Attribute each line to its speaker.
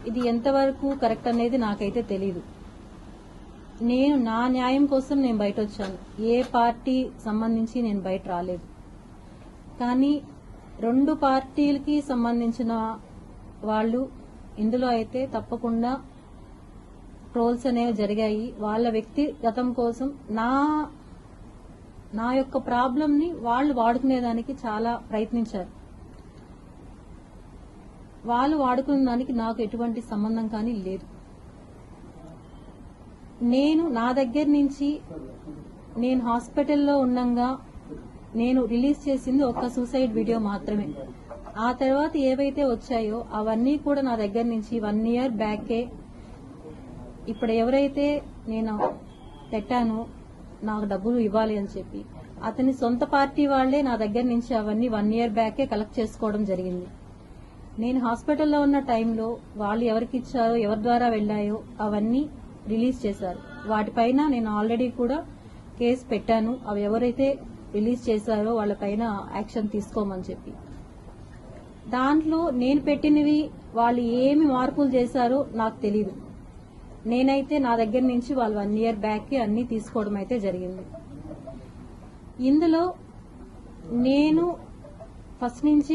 Speaker 1: ఇది ఎంతవరకు కరెక్ట్ అనేది నాకైతే తెలియదు. నేను నా న్యాయం కోసం నేను బయట వచ్చాను. ఏ పార్టీ సంబంధించి నేను బయట రాలేదు. కానీ 2 పార్టీలకి సంబంధించిన వాళ్ళు ఇందులో అయితే తప్పకుండా ట్రోల్స్ అనేవి జరిగాయి. వాళ్ళ వ్యక్తిగతం కోసం నా యొక్క ప్రాబ్లం ని వాళ్ళు వాడుకునేదానికి చాలా ప్రయత్నించారు. వాళ్ళు వాడుకునే దానికి నాకు ఎటువంటి సంబంధం కానీ లేదు. నా దగ్గర నుంచి నేను హాస్పిటల్లో ఉండగా నేను రిలీజ్ చేసింది ఒక సూసైడ్ వీడియో మాత్రమే. ఆ తర్వాత ఏవైతే వచ్చాయో అవన్నీ కూడా నా దగ్గర నుంచి 1 ఇయర్ బ్యాకే ఇప్పుడు ఎవరైతే నేను పెట్టానో నాకు డబ్బులు ఇవ్వాలి అని చెప్పి అతని సొంత పార్టీ వాళ్లే నా దగ్గర నుంచి అవన్నీ 1 ఇయర్ బ్యాకే కలెక్ట్ చేసుకోవడం జరిగింది. నేను హాస్పిటల్లో ఉన్న టైంలో వాళ్ళు ఎవరికి ఇచ్చారో ఎవరి ద్వారా వెళ్లాయో అవన్నీ రిలీజ్ చేశారు. వాటిపైన నేను ఆల్రెడీ కూడా కేసు పెట్టాను. అవి ఎవరైతే రిలీజ్ చేశారో వాళ్ళపైన యాక్షన్ తీసుకోమని చెప్పి. దాంట్లో నేను పెట్టినవి వాళ్ళు ఏమి మార్పులు చేశారో నాకు తెలీదు. నేనైతే నా దగ్గర నుంచి వాళ్ళు 1 ఇయర్ బ్యాక్ అన్ని తీసుకోవడం అయితే జరిగింది. ఇందులో నేను ఫస్ట్ నుంచి